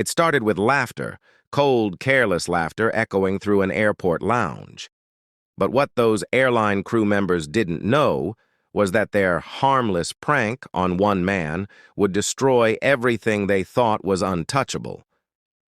It started with laughter, cold, careless laughter echoing through an airport lounge. But what those airline crew members didn't know was that their harmless prank on one man would destroy everything they thought was untouchable.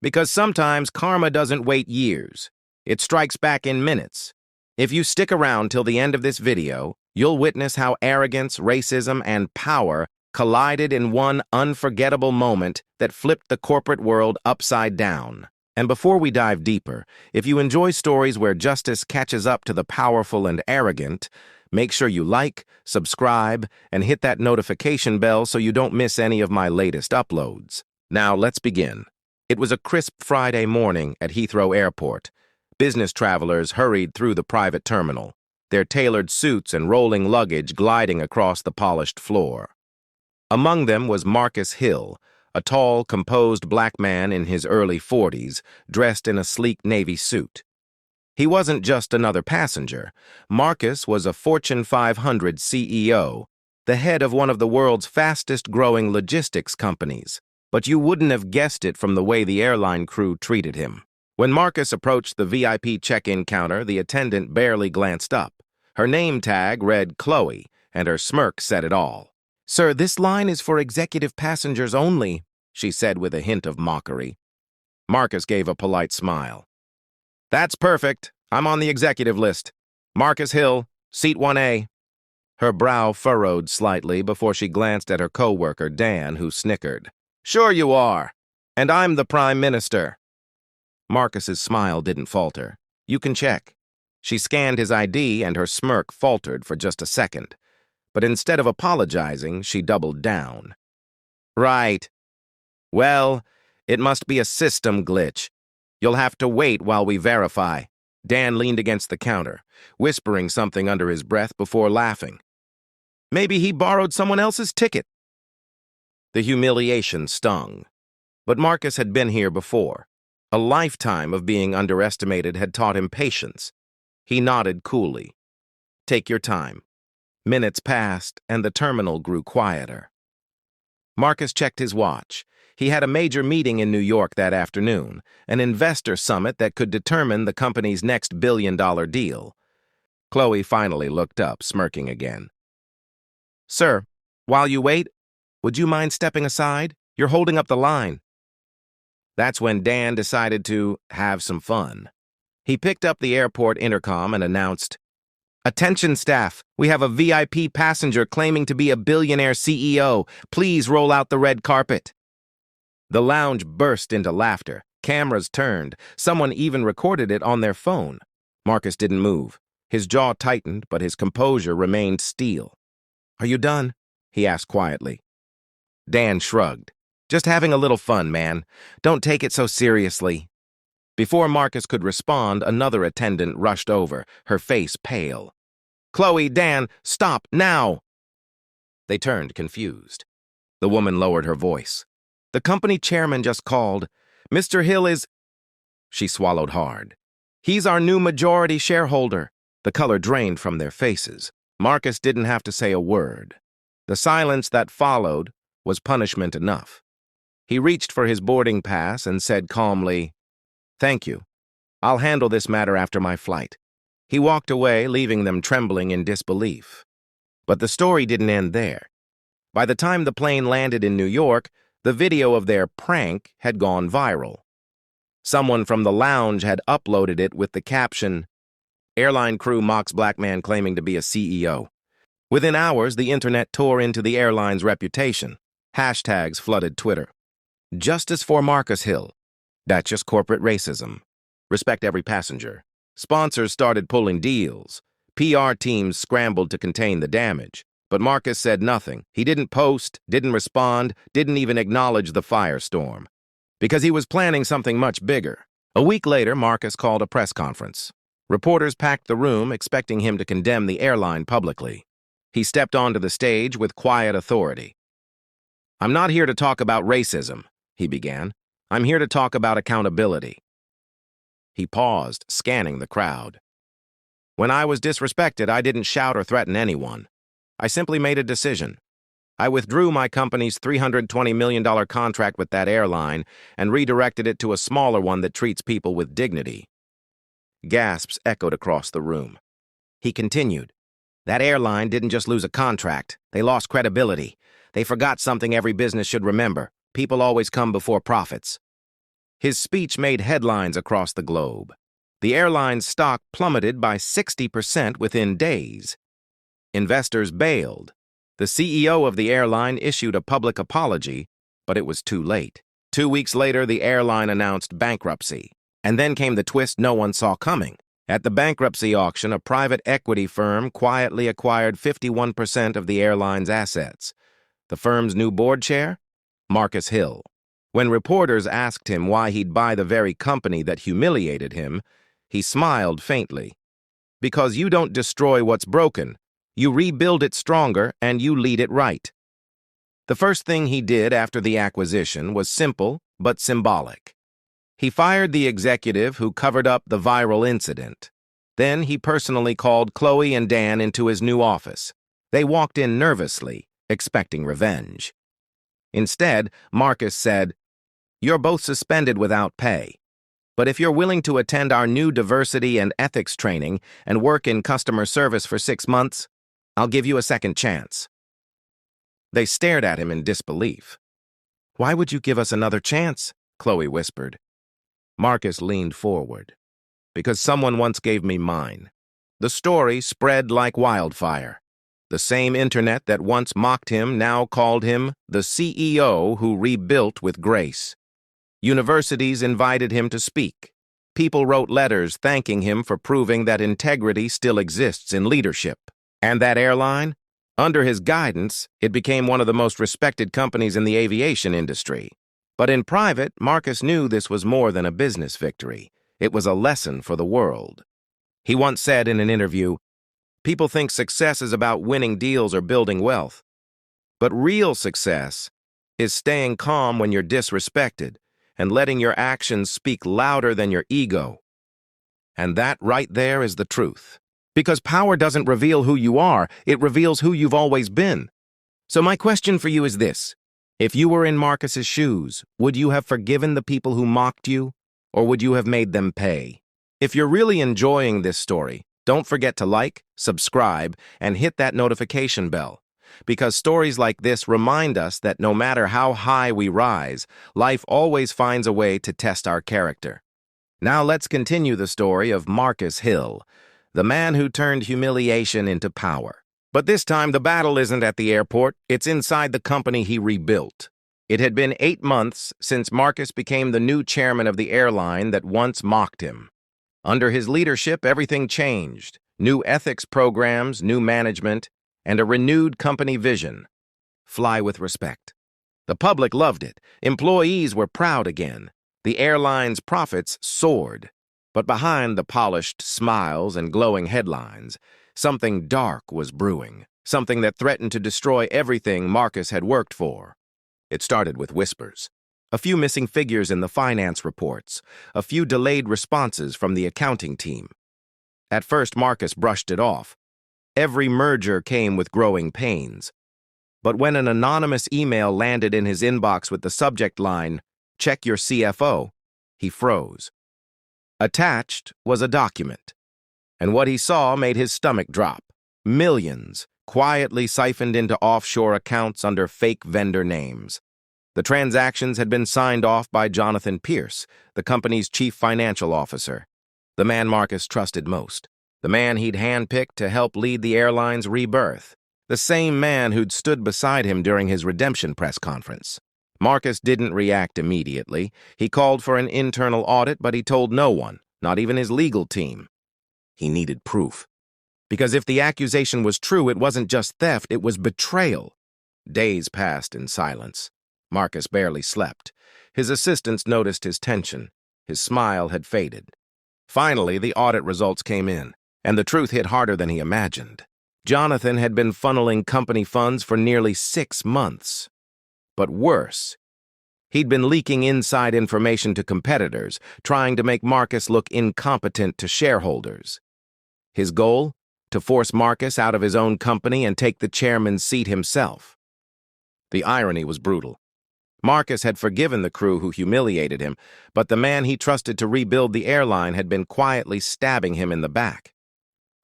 Because sometimes karma doesn't wait years. It strikes back in minutes. If you stick around till the end of this video, you'll witness how arrogance, racism, and power collided in one unforgettable moment that flipped the corporate world upside down. And before we dive deeper, if you enjoy stories where justice catches up to the powerful and arrogant, make sure you like, subscribe, and hit that notification bell so you don't miss any of my latest uploads. Now, let's begin. It was a crisp Friday morning at Heathrow Airport. Business travelers hurried through the private terminal, their tailored suits and rolling luggage gliding across the polished floor. Among them was Marcus Hill, a tall, composed black man in his early 40s, dressed in a sleek navy suit. He wasn't just another passenger. Marcus was a Fortune 500 CEO, the head of one of the world's fastest-growing logistics companies. But you wouldn't have guessed it from the way the airline crew treated him. When Marcus approached the VIP check-in counter, the attendant barely glanced up. Her name tag read Chloe, and her smirk said it all. "Sir, this line is for executive passengers only," she said with a hint of mockery. Marcus gave a polite smile. "That's perfect. I'm on the executive list. Marcus Hill, seat 1A. Her brow furrowed slightly before she glanced at her co-worker, Dan, who snickered. "Sure you are. And I'm the Prime Minister." Marcus's smile didn't falter. "You can check." She scanned his ID and her smirk faltered for just a second. But instead of apologizing, she doubled down. "Right. Well, it must be a system glitch. You'll have to wait while we verify." Dan leaned against the counter, whispering something under his breath before laughing. "Maybe he borrowed someone else's ticket." The humiliation stung. But Marcus had been here before. A lifetime of being underestimated had taught him patience. He nodded coolly. "Take your time." Minutes passed, and the terminal grew quieter. Marcus checked his watch. He had a major meeting in New York that afternoon, an investor summit that could determine the company's next billion-dollar deal. Chloe finally looked up, smirking again. "Sir, while you wait, would you mind stepping aside? You're holding up the line." That's when Dan decided to have some fun. He picked up the airport intercom and announced, "Attention staff, we have a VIP passenger claiming to be a billionaire CEO. Please roll out the red carpet." The lounge burst into laughter. Cameras turned. Someone even recorded it on their phone. Marcus didn't move. His jaw tightened, but his composure remained steel. "Are you done?" he asked quietly. Dan shrugged. "Just having a little fun, man. Don't take it so seriously." Before Marcus could respond, another attendant rushed over, her face pale. "Chloe, Dan, stop, now!" They turned, confused. The woman lowered her voice. "The company chairman just called. Mr. Hill is—" She swallowed hard. "He's our new majority shareholder." The color drained from their faces. Marcus didn't have to say a word. The silence that followed was punishment enough. He reached for his boarding pass and said calmly, "Thank you. I'll handle this matter after my flight." He walked away, leaving them trembling in disbelief. But the story didn't end there. By the time the plane landed in New York, the video of their prank had gone viral. Someone from the lounge had uploaded it with the caption, "Airline crew mocks black man claiming to be a CEO." Within hours, the internet tore into the airline's reputation. Hashtags flooded Twitter. "Justice for Marcus Hill. That's just corporate racism. Respect every passenger." Sponsors started pulling deals. PR teams scrambled to contain the damage. But Marcus said nothing. He didn't post, didn't respond, didn't even acknowledge the firestorm. Because he was planning something much bigger. A week later, Marcus called a press conference. Reporters packed the room, expecting him to condemn the airline publicly. He stepped onto the stage with quiet authority. "I'm not here to talk about racism," he began. "I'm here to talk about accountability." He paused, scanning the crowd. "When I was disrespected, I didn't shout or threaten anyone. I simply made a decision. I withdrew my company's $320 million contract with that airline and redirected it to a smaller one that treats people with dignity. Gasps echoed across the room. He continued, "That airline didn't just lose a contract. They lost credibility. They forgot something every business should remember. People always come before profits." His speech made headlines across the globe. The airline's stock plummeted by 60% within days. Investors bailed. The CEO of the airline issued a public apology, but it was too late. 2 weeks later, the airline announced bankruptcy. And then came the twist no one saw coming. At the bankruptcy auction, a private equity firm quietly acquired 51% of the airline's assets. The firm's new board chair? Marcus Hill. When reporters asked him why he'd buy the very company that humiliated him, he smiled faintly. "Because you don't destroy what's broken. You rebuild it stronger and you lead it right." The first thing he did after the acquisition was simple but symbolic. He fired the executive who covered up the viral incident. Then he personally called Chloe and Dan into his new office. They walked in nervously, expecting revenge. Instead, Marcus said, "You're both suspended without pay. But if you're willing to attend our new diversity and ethics training and work in customer service for 6 months, I'll give you a second chance." They stared at him in disbelief. "Why would you give us another chance?" Chloe whispered. Marcus leaned forward. "Because someone once gave me mine." The story spread like wildfire. The same internet that once mocked him now called him the CEO who rebuilt with grace. Universities invited him to speak. People wrote letters thanking him for proving that integrity still exists in leadership. And that airline? Under his guidance, it became one of the most respected companies in the aviation industry. But in private, Marcus knew this was more than a business victory. It was a lesson for the world. He once said in an interview, "People think success is about winning deals or building wealth. But real success is staying calm when you're disrespected and letting your actions speak louder than your ego." And that right there is the truth. Because power doesn't reveal who you are, it reveals who you've always been. So my question for you is this. If you were in Marcus's shoes, would you have forgiven the people who mocked you, or would you have made them pay? If you're really enjoying this story, don't forget to like, subscribe, and hit that notification bell, because stories like this remind us that no matter how high we rise, life always finds a way to test our character. Now let's continue the story of Marcus Hill, the man who turned humiliation into power. But this time, the battle isn't at the airport, it's inside the company he rebuilt. It had been 8 months since Marcus became the new chairman of the airline that once mocked him. Under his leadership, everything changed. New ethics programs, new management, and a renewed company vision. Fly with respect. The public loved it. Employees were proud again. The airline's profits soared. But behind the polished smiles and glowing headlines, something dark was brewing, something that threatened to destroy everything Marcus had worked for. It started with whispers. A few missing figures in the finance reports, a few delayed responses from the accounting team. At first, Marcus brushed it off. Every merger came with growing pains. But when an anonymous email landed in his inbox with the subject line, "Check your CFO," he froze. Attached was a document, and what he saw made his stomach drop. Millions, quietly siphoned into offshore accounts under fake vendor names. The transactions had been signed off by Jonathan Pierce, the company's chief financial officer, the man Marcus trusted most, the man he'd handpicked to help lead the airline's rebirth, the same man who'd stood beside him during his redemption press conference. Marcus didn't react immediately. He called for an internal audit, but he told no one, not even his legal team. He needed proof. Because if the accusation was true, it wasn't just theft, it was betrayal. Days passed in silence. Marcus barely slept. His assistants noticed his tension. His smile had faded. Finally, the audit results came in, and the truth hit harder than he imagined. Jonathan had been funneling company funds for nearly 6 months. But worse, he'd been leaking inside information to competitors, trying to make Marcus look incompetent to shareholders. His goal? To force Marcus out of his own company and take the chairman's seat himself. The irony was brutal. Marcus had forgiven the crew who humiliated him, but the man he trusted to rebuild the airline had been quietly stabbing him in the back.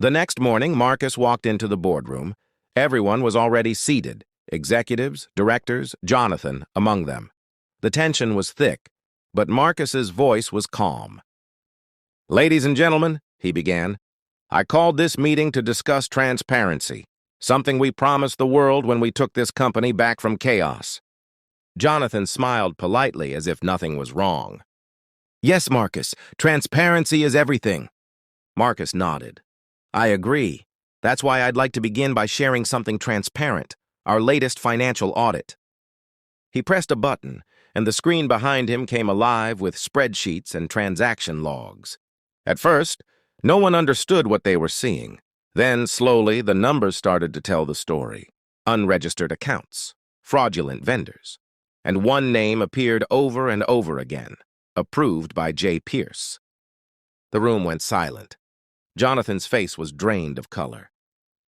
The next morning, Marcus walked into the boardroom. Everyone was already seated, executives, directors, Jonathan among them. The tension was thick, but Marcus's voice was calm. "Ladies and gentlemen," he began, "I called this meeting to discuss transparency, something we promised the world when we took this company back from chaos." Jonathan smiled politely as if nothing was wrong. "Yes, Marcus, transparency is everything." Marcus nodded. "I agree. That's why I'd like to begin by sharing something transparent, our latest financial audit." He pressed a button, and the screen behind him came alive with spreadsheets and transaction logs. At first, no one understood what they were seeing. Then, slowly, the numbers started to tell the story. Unregistered accounts, fraudulent vendors, and one name appeared over and over again, approved by J. Pierce. The room went silent. Jonathan's face was drained of color.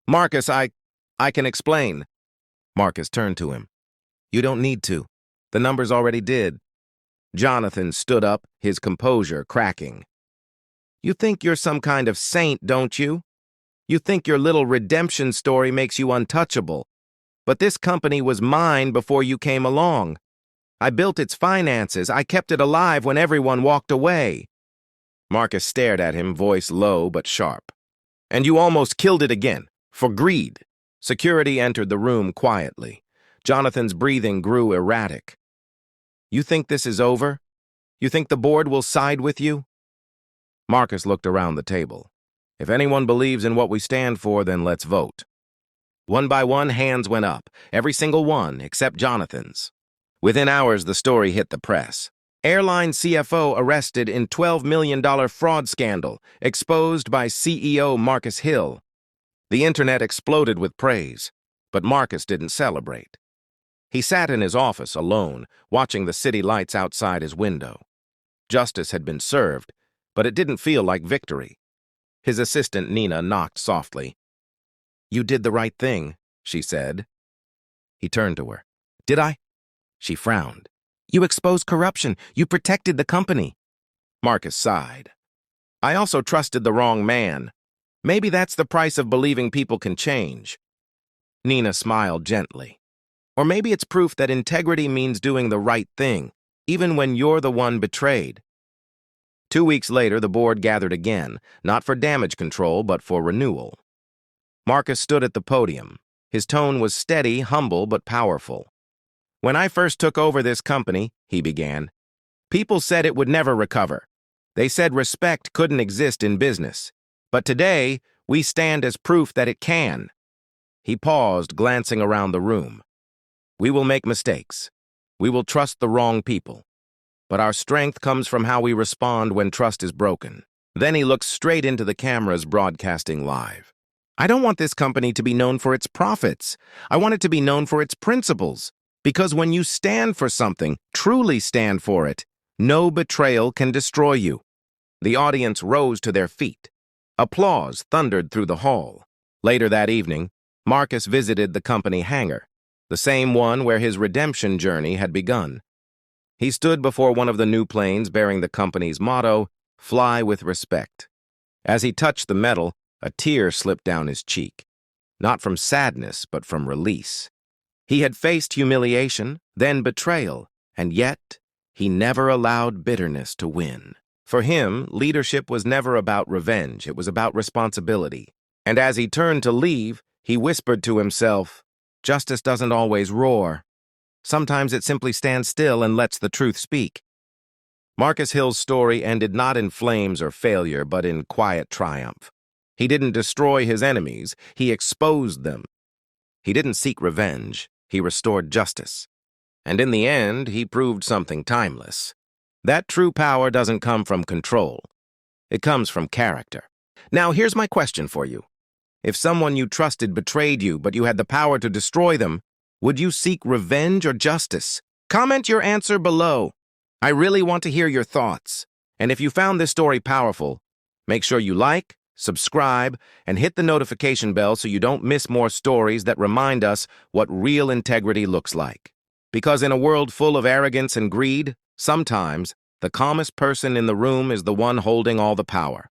"Marcus, I can explain." Marcus turned to him. "You don't need to. The numbers already did." Jonathan stood up, his composure cracking. "You think you're some kind of saint, don't you? You think your little redemption story makes you untouchable. But this company was mine before you came along. I built its finances. I kept it alive when everyone walked away." Marcus stared at him, voice low but sharp. "And you almost killed it again, for greed." Security entered the room quietly. Jonathan's breathing grew erratic. "You think this is over? You think the board will side with you?" Marcus looked around the table. "If anyone believes in what we stand for, then let's vote." One by one, hands went up, every single one except Jonathan's. Within hours, the story hit the press. Airline CFO arrested in $12 million fraud scandal, exposed by CEO Marcus Hill. The internet exploded with praise, but Marcus didn't celebrate. He sat in his office alone, watching the city lights outside his window. Justice had been served, but it didn't feel like victory. His assistant Nina knocked softly. "You did the right thing," she said. He turned to her. "Did I?" She frowned. "You exposed corruption. You protected the company." Marcus sighed. "I also trusted the wrong man. Maybe that's the price of believing people can change." Nina smiled gently. "Or maybe it's proof that integrity means doing the right thing, even when you're the one betrayed." 2 weeks later, the board gathered again, not for damage control, but for renewal. Marcus stood at the podium. His tone was steady, humble, but powerful. "When I first took over this company," he began, "people said it would never recover. They said respect couldn't exist in business. But today, we stand as proof that it can." He paused, glancing around the room. "We will make mistakes. We will trust the wrong people. But our strength comes from how we respond when trust is broken." Then he looked straight into the cameras broadcasting live. "I don't want this company to be known for its profits. I want it to be known for its principles. Because when you stand for something, truly stand for it, no betrayal can destroy you." The audience rose to their feet. Applause thundered through the hall. Later that evening, Marcus visited the company hangar, the same one where his redemption journey had begun. He stood before one of the new planes bearing the company's motto, "Fly with respect." As he touched the metal, a tear slipped down his cheek, not from sadness, but from release. He had faced humiliation, then betrayal, and yet he never allowed bitterness to win. For him, leadership was never about revenge, it was about responsibility. And as he turned to leave, he whispered to himself, "Justice doesn't always roar. Sometimes it simply stands still and lets the truth speak." Marcus Hill's story ended not in flames or failure, but in quiet triumph. He didn't destroy his enemies, he exposed them. He didn't seek revenge, he restored justice. And in the end, he proved something timeless. That true power doesn't come from control. It comes from character. Now, here's my question for you. If someone you trusted betrayed you, but you had the power to destroy them, would you seek revenge or justice? Comment your answer below. I really want to hear your thoughts. And if you found this story powerful, make sure you like, subscribe, and hit the notification bell so you don't miss more stories that remind us what real integrity looks like. Because in a world full of arrogance and greed, sometimes the calmest person in the room is the one holding all the power.